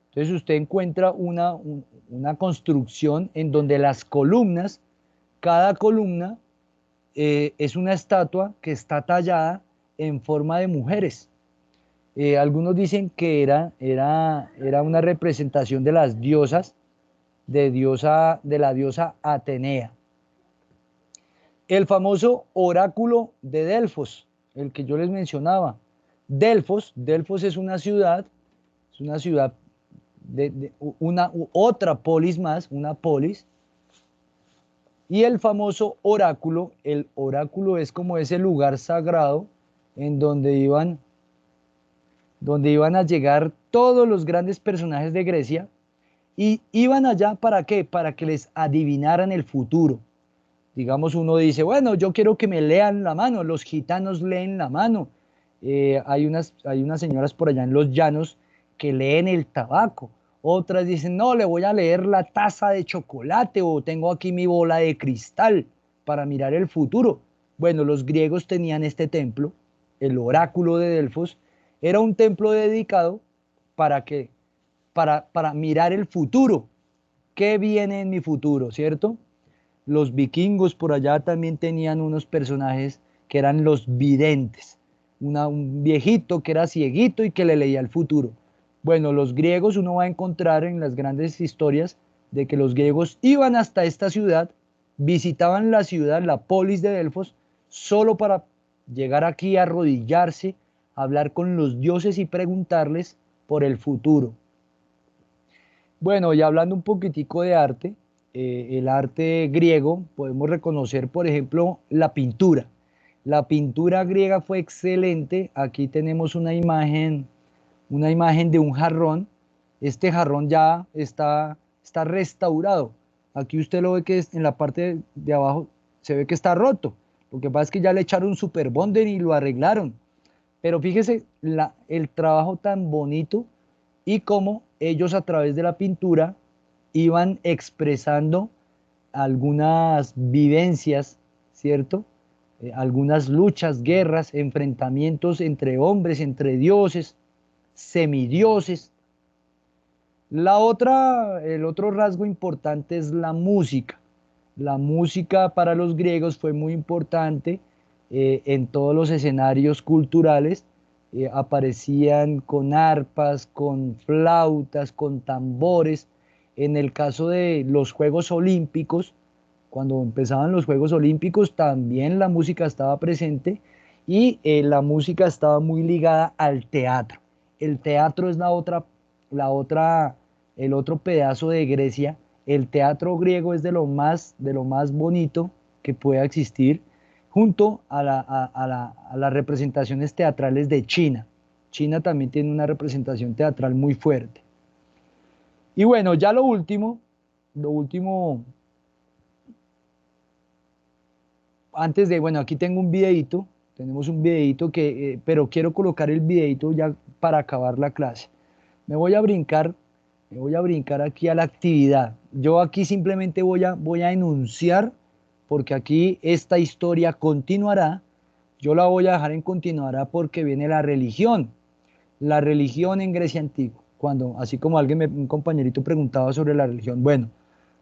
Entonces usted encuentra una construcción en donde las columnas, cada columna es una estatua que está tallada en forma de mujeres. Algunos dicen que era una representación de las diosas, de la diosa Atenea. El famoso oráculo de Delfos, el que yo les mencionaba. Delfos es una ciudad otra polis más, una polis. Y el oráculo es como ese lugar sagrado en donde iban a llegar todos los grandes personajes de Grecia y iban allá ¿para qué? Para que les adivinaran el futuro. Digamos, uno dice, bueno, yo quiero que me lean la mano, los gitanos leen la mano. Hay unas señoras por allá en los llanos que leen el tabaco. Otras dicen, no, le voy a leer la taza de chocolate o tengo aquí mi bola de cristal para mirar el futuro. Bueno, los griegos tenían este templo, el oráculo de Delfos, era un templo dedicado para que, para mirar el futuro. ¿Qué viene en mi futuro, cierto? Los vikingos por allá también tenían unos personajes que eran los videntes, un viejito que era cieguito y que le leía el futuro. Bueno, los griegos uno va a encontrar en las grandes historias de que los griegos iban hasta esta ciudad, visitaban la ciudad, la polis de Delfos, solo para llegar aquí a arrodillarse, hablar con los dioses y preguntarles por el futuro. Bueno, y hablando un poquitico de arte, el arte griego, podemos reconocer, por ejemplo, la pintura. La pintura griega fue excelente. Aquí tenemos una imagen de un jarrón. Este jarrón ya está restaurado. Aquí usted lo ve que en la parte de abajo se ve que está roto. Lo que pasa es que ya le echaron super bonder y lo arreglaron. Pero fíjese el trabajo tan bonito y cómo ellos a través de la pintura iban expresando algunas vivencias, ¿cierto? Algunas luchas, guerras, enfrentamientos entre hombres, entre dioses, semidioses. El otro rasgo importante es la música. La música para los griegos fue muy importante en todos los escenarios culturales. Aparecían con arpas, con flautas, con tambores. En el caso de los Juegos Olímpicos, cuando empezaban los Juegos Olímpicos, también la música estaba presente y la música estaba muy ligada al teatro. El teatro es el otro pedazo de Grecia. El teatro griego es de lo más bonito que pueda existir, junto a las representaciones teatrales de China. China también tiene una representación teatral muy fuerte. Y bueno, ya lo último, bueno, aquí tengo un videito, tenemos un videito pero quiero colocar el videito ya para acabar la clase. Me voy a brincar, me voy a brincar aquí a la actividad. Yo aquí simplemente voy a enunciar porque aquí esta historia continuará. Yo la voy a dejar en continuará porque viene la religión. La religión en Grecia antigua. Cuando, así como un compañerito preguntaba sobre la religión. Bueno,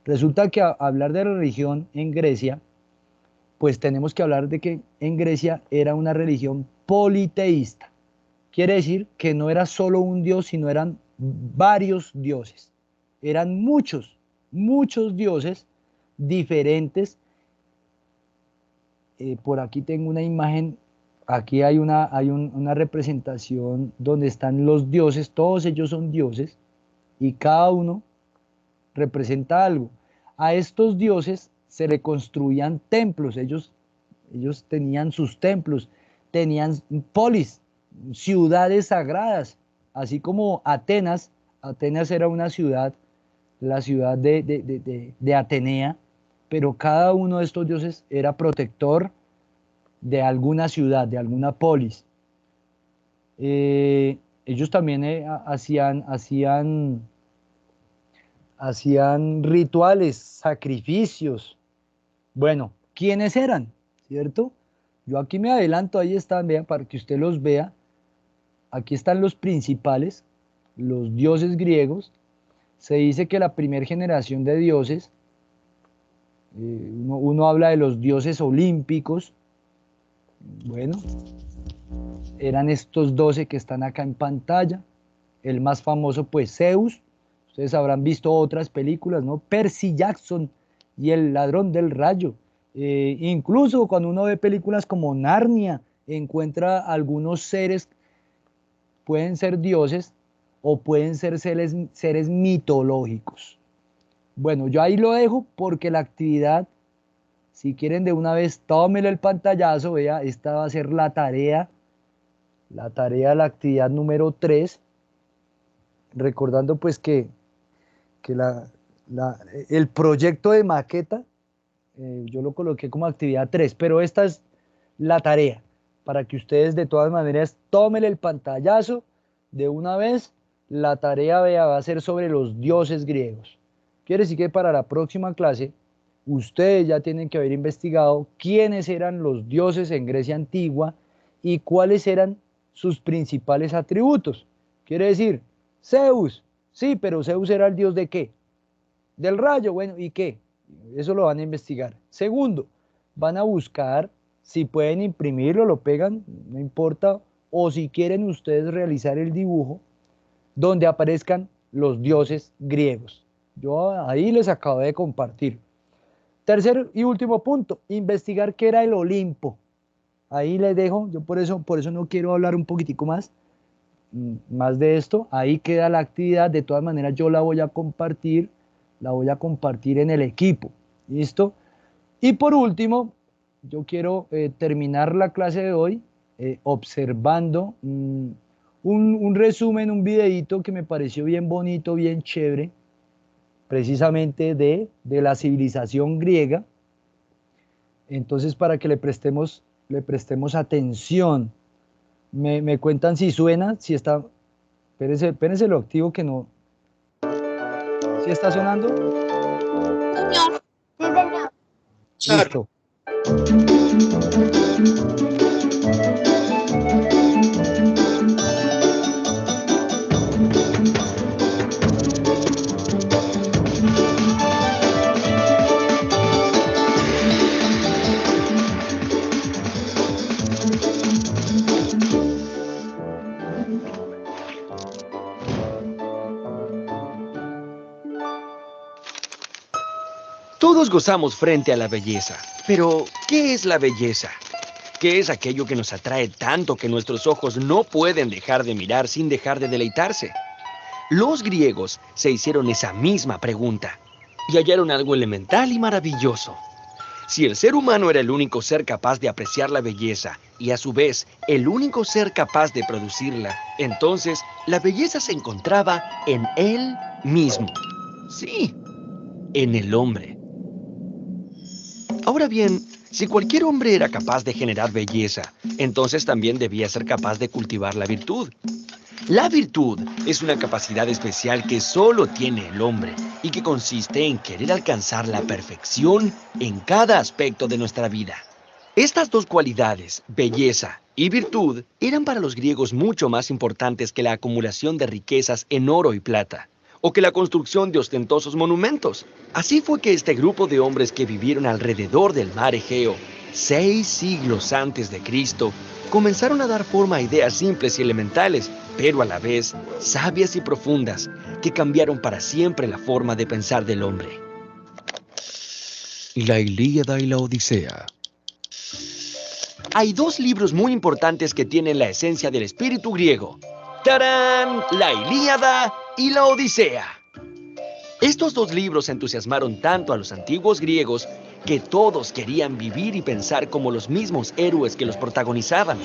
resulta que hablar de religión en Grecia, pues tenemos que hablar de que en Grecia era una religión politeísta. Quiere decir que no era solo un dios, sino eran varios dioses. Eran muchos dioses diferentes. Por aquí tengo una imagen, aquí hay una representación donde están los dioses, todos ellos son dioses y cada uno representa algo. A estos dioses se le construían templos, ellos tenían sus templos, tenían polis, ciudades sagradas, así como Atenas. Atenas era una ciudad, la ciudad de Atenea, pero cada uno de estos dioses era protector de alguna ciudad, de alguna polis. Ellos también hacían rituales, sacrificios. Bueno, ¿quiénes eran? ¿Cierto? Yo aquí me adelanto, ahí están, vean, para que usted los vea. Aquí están los principales, los dioses griegos. Se dice que la primera generación de dioses, uno habla de los dioses olímpicos. Bueno, eran estos 12 que están acá en pantalla. El más famoso, pues, Zeus. Ustedes habrán visto otras películas, ¿no? Percy Jackson y el ladrón del rayo. Incluso cuando uno ve películas como Narnia, encuentra algunos seres, pueden ser dioses o pueden ser seres mitológicos. Bueno, yo ahí lo dejo porque la actividad, si quieren de una vez, tómelo el pantallazo, vea, esta va a ser la tarea de la actividad número 3, recordando pues que el proyecto de maqueta, yo lo coloqué como actividad 3, pero esta es la tarea, para que ustedes de todas maneras tomen el pantallazo de una vez. La tarea va a ser sobre los dioses griegos. Quiere decir que para la próxima clase, ustedes ya tienen que haber investigado quiénes eran los dioses en Grecia antigua y cuáles eran sus principales atributos. Quiere decir, Zeus, sí, pero Zeus era el dios ¿de qué? Del rayo, bueno, ¿y qué? Eso lo van a investigar. Segundo, van a buscar si pueden imprimirlo, lo pegan, no importa, o si quieren ustedes realizar el dibujo donde aparezcan los dioses griegos. Yo ahí les acabo de compartir. Tercer y último punto, investigar qué era el Olimpo. Ahí les dejo, yo por eso no quiero hablar un poquitico más de esto. Ahí queda la actividad, de todas maneras yo la voy a compartir en el equipo, ¿listo? Y por último, yo quiero terminar la clase de hoy observando un resumen, un videíto que me pareció bien bonito, bien chévere, precisamente de la civilización griega. Entonces, para que le prestemos atención, me cuentan si suena, si está, espérense lo activo que no, ¿si está sonando? Señor. Sí, señor. Listo. Todos gozamos frente a la belleza, pero ¿qué es la belleza? ¿Qué es aquello que nos atrae tanto que nuestros ojos no pueden dejar de mirar sin dejar de deleitarse? Los griegos se hicieron esa misma pregunta y hallaron algo elemental y maravilloso. Si el ser humano era el único ser capaz de apreciar la belleza y a su vez el único ser capaz de producirla, entonces la belleza se encontraba en él mismo. Sí, en el hombre. Ahora bien, si cualquier hombre era capaz de generar belleza, entonces también debía ser capaz de cultivar la virtud. La virtud es una capacidad especial que solo tiene el hombre y que consiste en querer alcanzar la perfección en cada aspecto de nuestra vida. Estas dos cualidades, belleza y virtud, eran para los griegos mucho más importantes que la acumulación de riquezas en oro y plata, o que la construcción de ostentosos monumentos. Así fue que este grupo de hombres que vivieron alrededor del mar Egeo, 6 siglos antes de Cristo, comenzaron a dar forma a ideas simples y elementales, pero a la vez sabias y profundas, que cambiaron para siempre la forma de pensar del hombre. La Ilíada y la Odisea. Hay 2 libros muy importantes que tienen la esencia del espíritu griego. ¡Tarán! La Ilíada y la Odisea. Estos 2 libros entusiasmaron tanto a los antiguos griegos que todos querían vivir y pensar como los mismos héroes que los protagonizaban.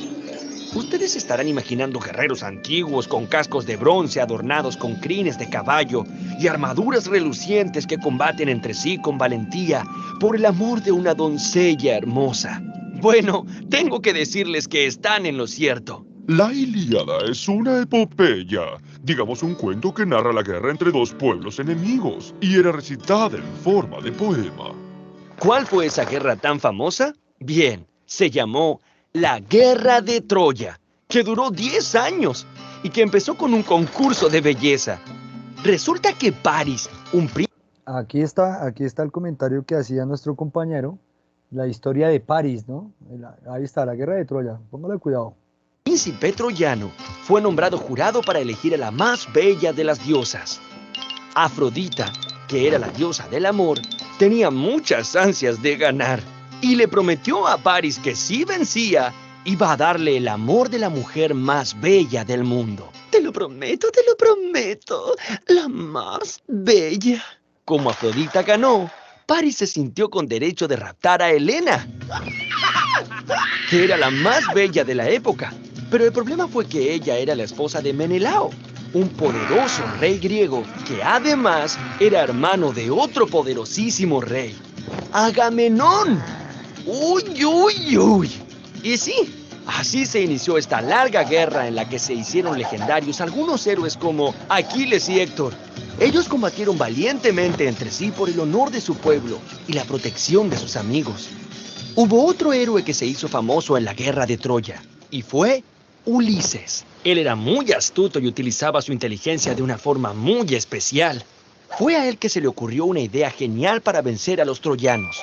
Ustedes estarán imaginando guerreros antiguos con cascos de bronce adornados con crines de caballo y armaduras relucientes que combaten entre sí con valentía por el amor de una doncella hermosa. Bueno, tengo que decirles que están en lo cierto. La Ilíada es una epopeya, digamos un cuento que narra la guerra entre 2 pueblos enemigos y era recitada en forma de poema. ¿Cuál fue esa guerra tan famosa? Bien, se llamó la Guerra de Troya, que duró 10 años y que empezó con un concurso de belleza. Resulta que París, un príncipe... Aquí está el comentario que hacía nuestro compañero, la historia de París, ¿no? Ahí está, la guerra de Troya, póngale cuidado. príncipe troyano fue nombrado jurado para elegir a la más bella de las diosas. Afrodita, que era la diosa del amor, tenía muchas ansias de ganar y le prometió a París que si vencía, iba a darle el amor de la mujer más bella del mundo. Te lo prometo, la más bella. Como Afrodita ganó, París se sintió con derecho de raptar a Helena, que era la más bella de la época. Pero el problema fue que ella era la esposa de Menelao, un poderoso rey griego que además era hermano de otro poderosísimo rey, Agamenón. ¡Uy, uy, uy! Y sí, así se inició esta larga guerra en la que se hicieron legendarios algunos héroes como Aquiles y Héctor. Ellos combatieron valientemente entre sí por el honor de su pueblo y la protección de sus amigos. Hubo otro héroe que se hizo famoso en la guerra de Troya, y fue Ulises. Él era muy astuto y utilizaba su inteligencia de una forma muy especial. Fue a él que se le ocurrió una idea genial para vencer a los troyanos.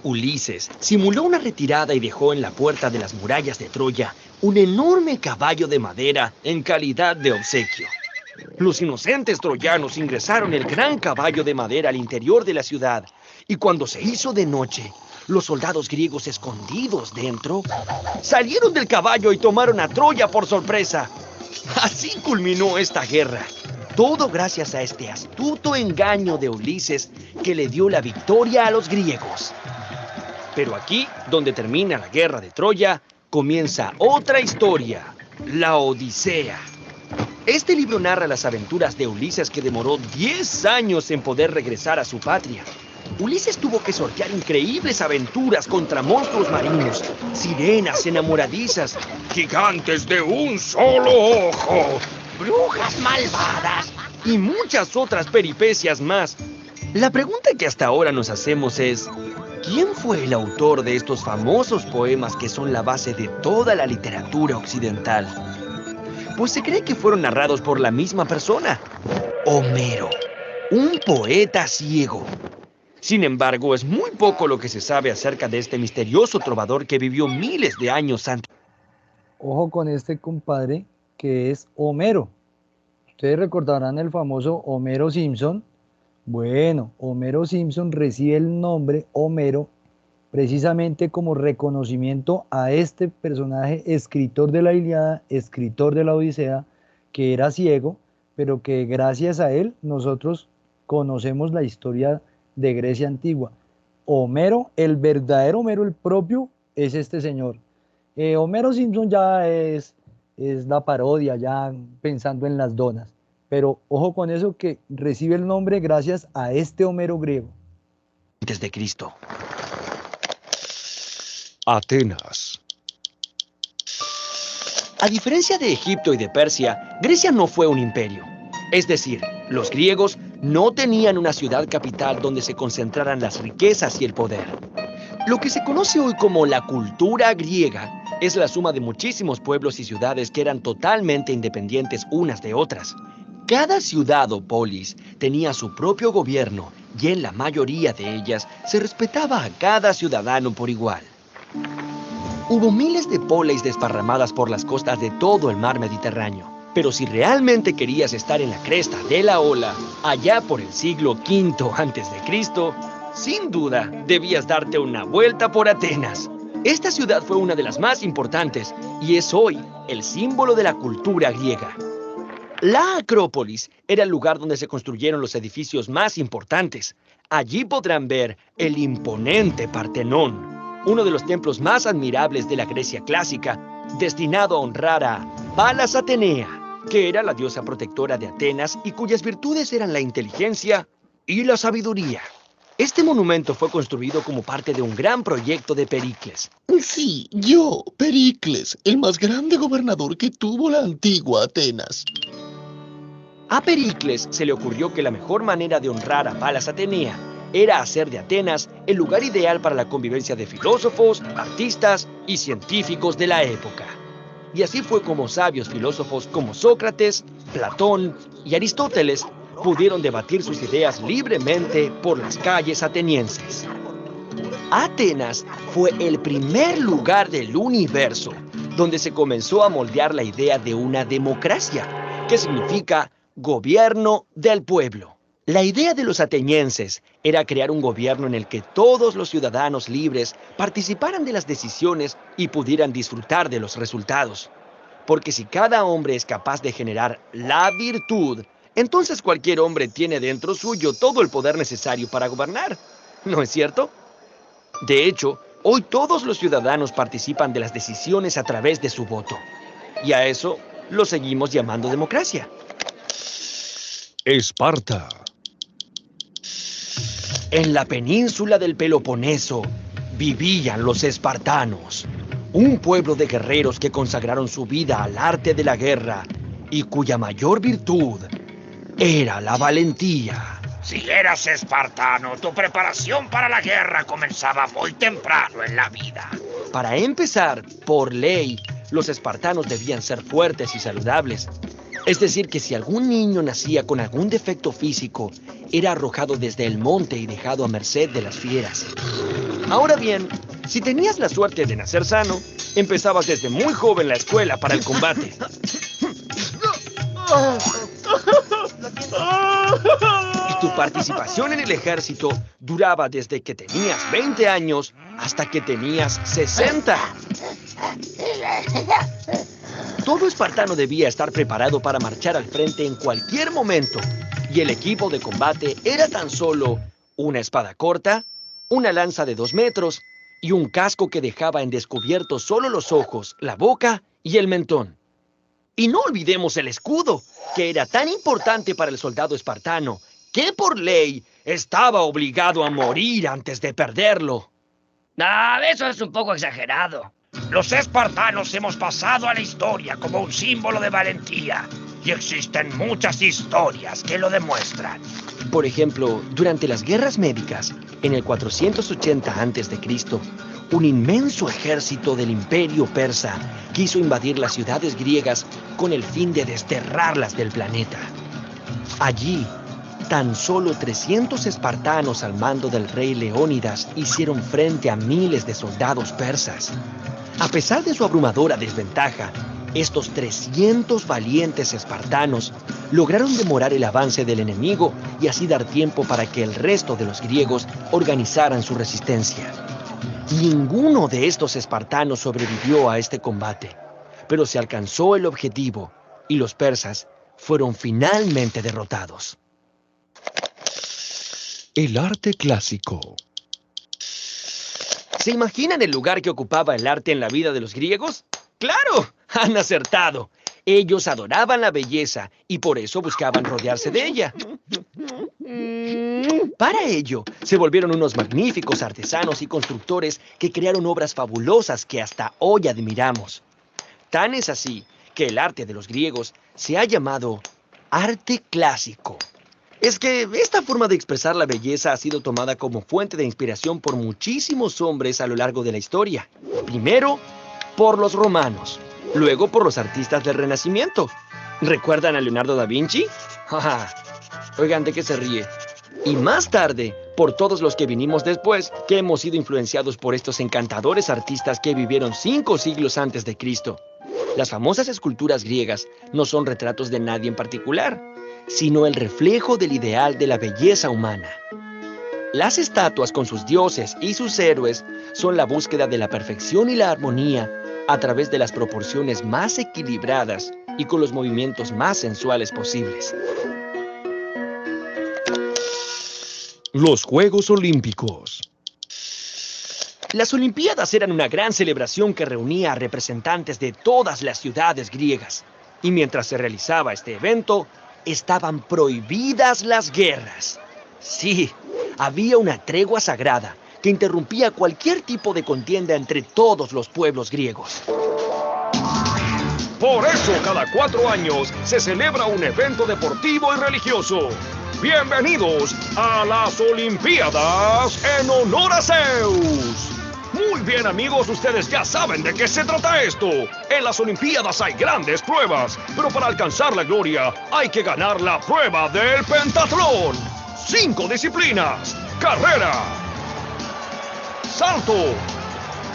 Ulises simuló una retirada y dejó en la puerta de las murallas de Troya un enorme caballo de madera en calidad de obsequio. Los inocentes troyanos ingresaron el gran caballo de madera al interior de la ciudad, y cuando se hizo de noche, los soldados griegos escondidos dentro salieron del caballo y tomaron a Troya por sorpresa. Así culminó esta guerra. Todo gracias a este astuto engaño de Ulises que le dio la victoria a los griegos. Pero aquí, donde termina la guerra de Troya, comienza otra historia, la Odisea. Este libro narra las aventuras de Ulises, que demoró 10 años en poder regresar a su patria. Ulises tuvo que sortear increíbles aventuras contra monstruos marinos, sirenas enamoradizas, gigantes de un solo ojo, brujas malvadas y muchas otras peripecias más. La pregunta que hasta ahora nos hacemos es: ¿quién fue el autor de estos famosos poemas que son la base de toda la literatura occidental? Pues se cree que fueron narrados por la misma persona, Homero, un poeta ciego. Sin embargo, es muy poco lo que se sabe acerca de este misterioso trovador que vivió miles de años antes. Ojo con este compadre que es Homero. Ustedes recordarán el famoso Homero Simpson. Bueno, Homero Simpson recibe el nombre Homero precisamente como reconocimiento a este personaje, escritor de la Ilíada, escritor de la Odisea, que era ciego, pero que gracias a él nosotros conocemos la historia de Grecia antigua. Homero, el verdadero Homero, el propio, es este señor. Homero Simpson ya es la parodia, ya pensando en las donas. Pero ojo con eso, que recibe el nombre gracias a este Homero griego. Antes de Cristo. Atenas. A diferencia de Egipto y de Persia, Grecia no fue un imperio. Es decir, los griegos no tenían una ciudad capital donde se concentraran las riquezas y el poder. Lo que se conoce hoy como la cultura griega es la suma de muchísimos pueblos y ciudades que eran totalmente independientes unas de otras. Cada ciudad o polis tenía su propio gobierno y en la mayoría de ellas se respetaba a cada ciudadano por igual. Hubo miles de polis desparramadas por las costas de todo el mar Mediterráneo. Pero si realmente querías estar en la cresta de la ola, allá por el siglo V a.C., sin duda debías darte una vuelta por Atenas. Esta ciudad fue una de las más importantes y es hoy el símbolo de la cultura griega. La Acrópolis era el lugar donde se construyeron los edificios más importantes. Allí podrán ver el imponente Partenón, uno de los templos más admirables de la Grecia clásica, destinado a honrar a Palas Atenea, que era la diosa protectora de Atenas y cuyas virtudes eran la inteligencia y la sabiduría. Este monumento fue construido como parte de un gran proyecto de Pericles. Sí, yo, Pericles, el más grande gobernador que tuvo la antigua Atenas. A Pericles se le ocurrió que la mejor manera de honrar a Palas Atenea era hacer de Atenas el lugar ideal para la convivencia de filósofos, artistas y científicos de la época. Y así fue como sabios filósofos como Sócrates, Platón y Aristóteles pudieron debatir sus ideas libremente por las calles atenienses. Atenas fue el primer lugar del universo donde se comenzó a moldear la idea de una democracia, que significa gobierno del pueblo. La idea de los atenienses era crear un gobierno en el que todos los ciudadanos libres participaran de las decisiones y pudieran disfrutar de los resultados. Porque si cada hombre es capaz de generar la virtud, entonces cualquier hombre tiene dentro suyo todo el poder necesario para gobernar. ¿No es cierto? De hecho, hoy todos los ciudadanos participan de las decisiones a través de su voto. Y a eso lo seguimos llamando democracia. Esparta. En la península del Peloponeso vivían los espartanos, un pueblo de guerreros que consagraron su vida al arte de la guerra y cuya mayor virtud era la valentía. Si eras espartano, tu preparación para la guerra comenzaba muy temprano en la vida. Para empezar, por ley, los espartanos debían ser fuertes y saludables. Es decir, que si algún niño nacía con algún defecto físico, era arrojado desde el monte y dejado a merced de las fieras. Ahora bien, si tenías la suerte de nacer sano, empezabas desde muy joven la escuela para el combate. Y tu participación en el ejército duraba desde que tenías 20 años hasta que tenías 60. Todo espartano debía estar preparado para marchar al frente en cualquier momento, y el equipo de combate era tan solo una espada corta, una lanza de 2 metros y un casco que dejaba en descubierto solo los ojos, la boca y el mentón. Y no olvidemos el escudo, que era tan importante para el soldado espartano que por ley estaba obligado a morir antes de perderlo. Eso es un poco exagerado. Los espartanos hemos pasado a la historia como un símbolo de valentía y existen muchas historias que lo demuestran. Por ejemplo, durante las guerras médicas, en el 480 a.C., un inmenso ejército del imperio persa quiso invadir las ciudades griegas con el fin de desterrarlas del planeta. Allí, tan solo 300 espartanos al mando del rey Leónidas hicieron frente a miles de soldados persas. A pesar de su abrumadora desventaja, estos 300 valientes espartanos lograron demorar el avance del enemigo y así dar tiempo para que el resto de los griegos organizaran su resistencia. Ninguno de estos espartanos sobrevivió a este combate, pero se alcanzó el objetivo y los persas fueron finalmente derrotados. El arte clásico. ¿Se imaginan el lugar que ocupaba el arte en la vida de los griegos? ¡Claro! Han acertado. Ellos adoraban la belleza y por eso buscaban rodearse de ella. Para ello, se volvieron unos magníficos artesanos y constructores que crearon obras fabulosas que hasta hoy admiramos. Tan es así que el arte de los griegos se ha llamado arte clásico. Es que esta forma de expresar la belleza ha sido tomada como fuente de inspiración por muchísimos hombres a lo largo de la historia. Primero, por los romanos, luego por los artistas del Renacimiento. ¿Recuerdan a Leonardo da Vinci? Oigan, ¿de qué se ríe? Y más tarde, por todos los que vinimos después, que hemos sido influenciados por estos encantadores artistas que vivieron 5 siglos antes de Cristo. Las famosas esculturas griegas no son retratos de nadie en particular, sino el reflejo del ideal de la belleza humana. Las estatuas con sus dioses y sus héroes son la búsqueda de la perfección y la armonía a través de las proporciones más equilibradas y con los movimientos más sensuales posibles. Los Juegos Olímpicos. Las Olimpiadas eran una gran celebración que reunía a representantes de todas las ciudades griegas. Y mientras se realizaba este evento, estaban prohibidas las guerras. Sí, había una tregua sagrada que interrumpía cualquier tipo de contienda entre todos los pueblos griegos. Por eso, cada 4 años se celebra un evento deportivo y religioso. Bienvenidos a las Olimpiadas en honor a Zeus. Muy bien, amigos, ustedes ya saben de qué se trata esto. En las Olimpiadas hay grandes pruebas, pero para alcanzar la gloria hay que ganar la prueba del pentatlón. 5 disciplinas: carrera, salto,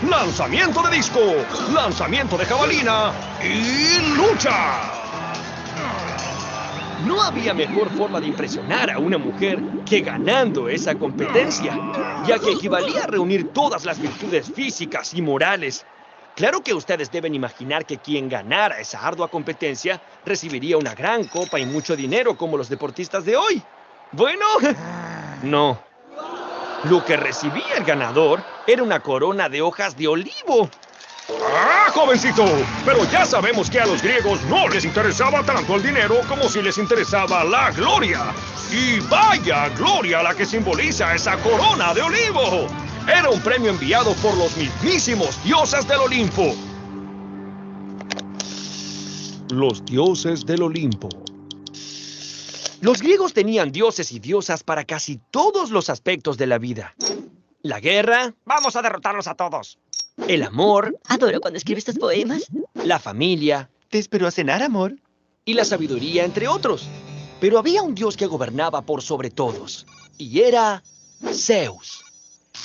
lanzamiento de disco, lanzamiento de jabalina y lucha. No había mejor forma de impresionar a una mujer que ganando esa competencia, ya que equivalía a reunir todas las virtudes físicas y morales. Claro que ustedes deben imaginar que quien ganara esa ardua competencia recibiría una gran copa y mucho dinero como los deportistas de hoy. Bueno, no. Lo que recibía el ganador era una corona de hojas de olivo. ¡Ah, jovencito! Pero ya sabemos que a los griegos no les interesaba tanto el dinero como si les interesaba la gloria. Y vaya gloria la que simboliza esa corona de olivo. Era un premio enviado por los mismísimos dioses del Olimpo. Los dioses del Olimpo. Los griegos tenían dioses y diosas para casi todos los aspectos de la vida. La guerra. Vamos a derrotarlos a todos. El amor. Adoro cuando escribes estos poemas. La familia. ¿Te espero a cenar, amor? Y la sabiduría, entre otros. Pero había un dios que gobernaba por sobre todos. Y era Zeus.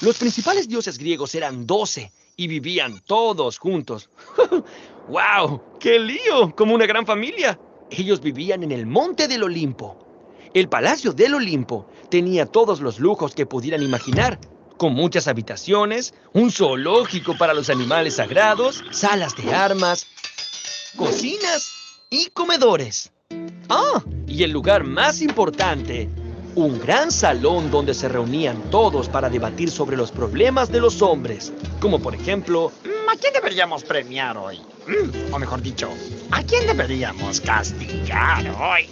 Los principales dioses griegos eran 12 y vivían todos juntos. ¡Wow! ¡Qué lío! Como una gran familia. Ellos vivían en el monte del Olimpo. El palacio del Olimpo tenía todos los lujos que pudieran imaginar, con muchas habitaciones, un zoológico para los animales sagrados, salas de armas, cocinas y comedores. ¡Ah! Y el lugar más importante, un gran salón donde se reunían todos para debatir sobre los problemas de los hombres, como por ejemplo, ¿a quién deberíamos premiar hoy? O mejor dicho, ¿a quién deberíamos castigar hoy?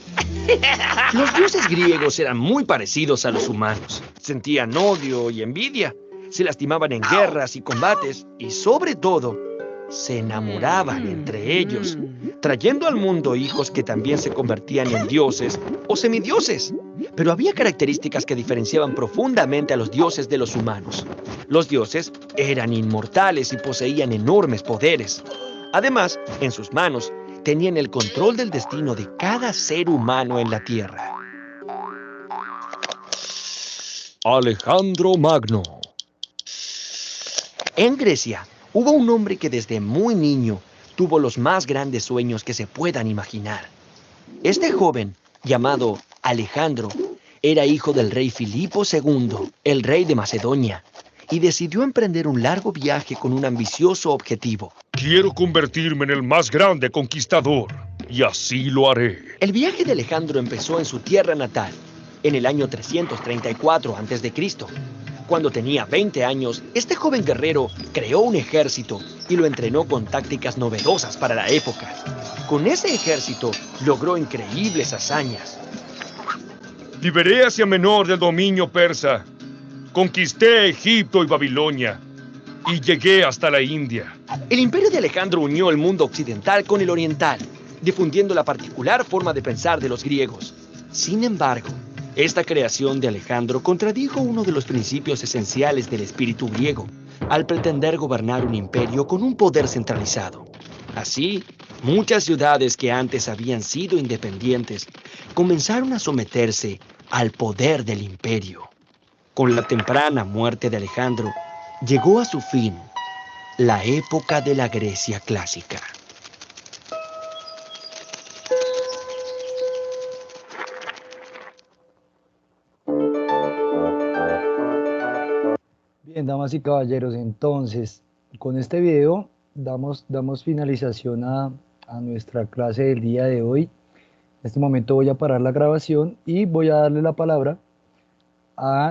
los dioses griegos eran muy parecidos a los humanos. Sentían odio y envidia, se lastimaban en guerras y combates y sobre todo, se enamoraban entre ellos, trayendo al mundo hijos que también se convertían en dioses o semidioses. Pero había características que diferenciaban profundamente a los dioses de los humanos. Los dioses eran inmortales y poseían enormes poderes. Además, en sus manos tenían el control del destino de cada ser humano en la tierra. Alejandro Magno. En Grecia, hubo un hombre que desde muy niño tuvo los más grandes sueños que se puedan imaginar. Este joven, llamado Alejandro, era hijo del rey Filipo II, el rey de Macedonia, y decidió emprender un largo viaje con un ambicioso objetivo. Quiero convertirme en el más grande conquistador, y así lo haré. El viaje de Alejandro empezó en su tierra natal, en el año 334 a.C. Cuando tenía 20 años, este joven guerrero creó un ejército y lo entrenó con tácticas novedosas para la época. Con ese ejército logró increíbles hazañas. Liberé a Asia Menor del dominio persa. Conquisté Egipto y Babilonia. y llegué hasta la India. El imperio de Alejandro unió el mundo occidental con el oriental, difundiendo la particular forma de pensar de los griegos. Sin embargo, esta creación de Alejandro contradijo uno de los principios esenciales del espíritu griego, al pretender gobernar un imperio con un poder centralizado. Así, muchas ciudades que antes habían sido independientes comenzaron a someterse al poder del imperio. Con la temprana muerte de Alejandro, llegó a su fin la época de la Grecia clásica. Bien, damas y caballeros, entonces, con este video damos finalización a nuestra clase del día de hoy. En este momento voy a parar la grabación y voy a darle la palabra a